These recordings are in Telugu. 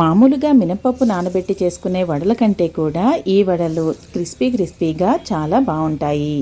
మామూలుగా మినపప్పు నానబెట్టి చేసుకునే వడల కంటే కూడా ఈ వడలు క్రిస్పీగా చాలా బాగుంటాయి.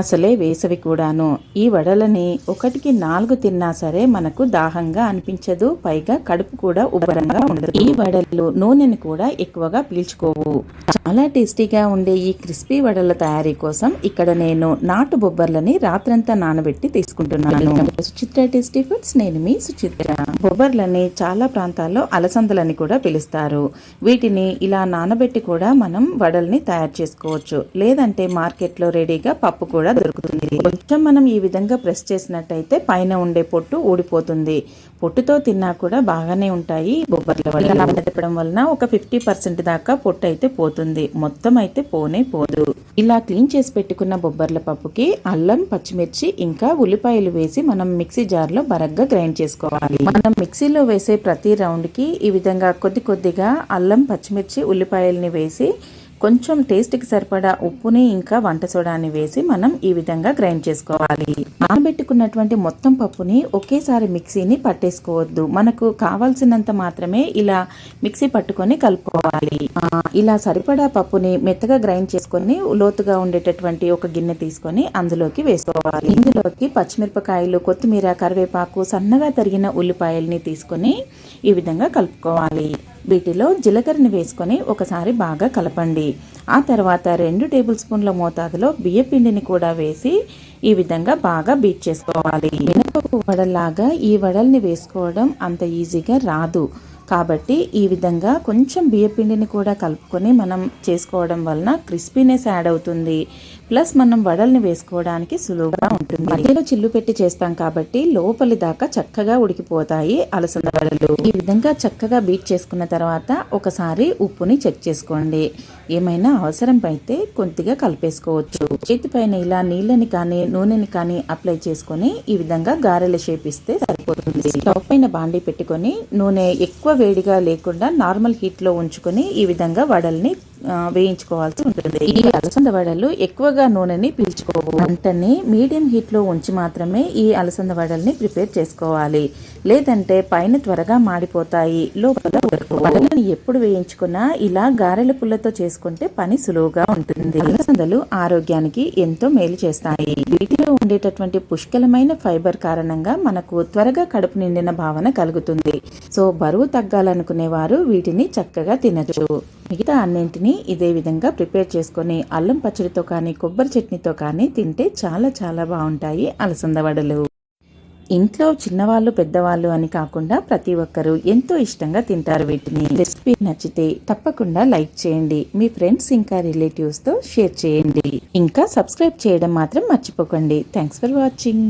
అసలే వేసవి కూడాను. ఈ వడలని 1కి 4 తిన్నా సరే మనకు దాహంగా అనిపించదు. పైగా కడుపు కూడా ఉబ్బరంగా ఉండదు. ఈ వడలు నూనెని కూడా ఎక్కువగా పీల్చుకోవు. చాలా టేస్టీగా ఉండే ఈ క్రిస్పీ వడల తయారీ కోసం ఇక్కడ నేను నాటు బొబ్బర్లని రాత్రంతా నానబెట్టి తీసుకుంటున్నాను. సుచిత్ర టేస్టీ ఫుడ్స్, నేను మీ సుచిత్ర. బొబ్బర్లని చాలా ప్రాంతాల్లో అలసందలని కూడా పిలుస్తారు. వీటిని ఇలా నానబెట్టి కూడా మనం వడల్ని తయారు చేసుకోవచ్చు. లేదంటే మార్కెట్లో రెడీగా పప్పు కూడా దొరుకుతుంది. కొంచెం మనం ఈ విధంగా ప్రెస్ చేసినట్టయితే పైన ఉండే పొట్టు ఊడిపోతుంది. పొట్టుతో తిన్నా కూడా బాగానే ఉంటాయి బొబ్బర్ల వల్ల. తిప్పడం వలన ఒక 50% దాకా పొట్టు అయితే పోతుంది. మొత్తం అయితే పోనే పోదు. ఇలా క్లీన్ చేసి పెట్టుకున్న బొబ్బర్ల పప్పుకి అల్లం, పచ్చిమిర్చి ఇంకా ఉల్లిపాయలు వేసి మనం మిక్సీ జార్లో బరగ్గా గ్రైండ్ చేసుకోవాలి. మనం మిక్సీలో వేసే ప్రతి రౌండ్కి ఈ విధంగా కొద్దిగా అల్లం, పచ్చిమిర్చి, ఉల్లిపాయల్ని వేసి కొంచెం టేస్ట్కి సరిపడా ఉప్పుని ఇంకా వంట సోడాని వేసి మనం ఈ విధంగా గ్రైండ్ చేసుకోవాలి. నానబెట్టుకున్నటువంటి మొత్తం పప్పుని ఒకేసారి మిక్సీని పట్టేసుకోవద్దు. మనకు కావాల్సినంత మాత్రమే ఇలా మిక్సీ పట్టుకొని కలుపుకోవాలి. ఇలా సరిపడా పప్పుని మెత్తగా గ్రైండ్ చేసుకొని లోతుగా ఉండేటటువంటి ఒక గిన్నె తీసుకొని అందులోకి వేసుకోవాలి. ఇందులోకి పచ్చిమిరపకాయలు, కొత్తిమీర, కరివేపాకు, సన్నగా తరిగిన ఉల్లిపాయల్ని తీసుకొని ఈ విధంగా కలుపుకోవాలి. వీటిలో జీలకర్రని వేసుకొని ఒకసారి బాగా కలపండి. ఆ తర్వాత 2 టేబుల్ స్పూన్ల మోతాదులో బియ్యపిండిని కూడా వేసి ఈ విధంగా బాగా బీట్ చేసుకోవాలి. మినపప్పు వడల్లాగా ఈ వడల్ని వేసుకోవడం అంత ఈజీగా రాదు. కాబట్టి ఈ విధంగా కొంచెం బియ్యపిండిని కూడా కలుపుకొని మనం చేసుకోవడం వలన క్రిస్పీనెస్ యాడ్ అవుతుంది. ప్లస్ మనం వడల్ని వేసుకోవడానికి సులువుగా ఉంటుంది. మధ్యలో చిల్లు పెట్టి చేస్తాం కాబట్టి లోపలి దాకా చక్కగా ఉడికిపోతాయి అలసంద వడలు. ఈ విధంగా చక్కగా బీట్ చేసుకున్న తర్వాత ఒకసారి ఉప్పుని చెక్ చేసుకోండి. ఏమైనా అవసరం అయితే కొద్దిగా కలిపేసుకోవచ్చు. చేతిపైన ఇలా నీళ్ళని కానీ నూనెని కానీ అప్లై చేసుకొని ఈ విధంగా గారెల షేప్ ఇస్తే సరిపోతుంది. స్టవ్ పైన బాండీ పెట్టుకొని నూనె ఎక్కువ వేడిగా లేకుండా నార్మల్ హీట్లో ఉంచుకొని ఈ విధంగా వడల్ని వేయించుకోవాల్సి ఉంటుంది. ఈ అలసంద వడలు ఎక్కువగా నూనెని పీల్చుకోవు. మంటని మీడియం హీట్లో ఉంచి మాత్రమే ఈ అలసంద వడల్ని ప్రిపేర్ చేసుకోవాలి. లేదంటే పైన త్వరగా మాడిపోతాయి, లోపల ఉడకవు. వడలని ఎప్పుడు వేయించుకున్నా ఇలా గారెల పుల్లతో చేసుకుంటే పని సులువుగా ఉంటుంది. అలసందలు ఆరోగ్యానికి ఎంతో మేలు చేస్తాయి. వీటిలో ఉండేటటువంటి పుష్కలమైన ఫైబర్ కారణంగా మనకు త్వరగా కడుపు నిండిన భావన కలుగుతుంది. సో బరువు తగ్గాలనుకునే వారు వీటిని చక్కగా తినచ్చు. మిగతా అన్నింటినీ ఇదే విధంగా ప్రిపేర్ చేసుకొని అల్లం పచ్చడితో కానీ కొబ్బరి చట్నీతో కానీ తింటే చాలా బాగుంటాయి అలసంద వడలు. ఇంట్లో చిన్నవాళ్ళు పెద్దవాళ్ళు అని కాకుండా ప్రతి ఒక్కరూ ఎంతో ఇష్టంగా తింటారు వీటిని. రెసిపీ నచ్చితే తప్పకుండా లైక్ చేయండి. మీ ఫ్రెండ్స్ ఇంకా రిలేటివ్స్తో షేర్ చేయండి. ఇంకా సబ్స్క్రైబ్ చేయడం మాత్రం మర్చిపోకండి. Thanks for watching.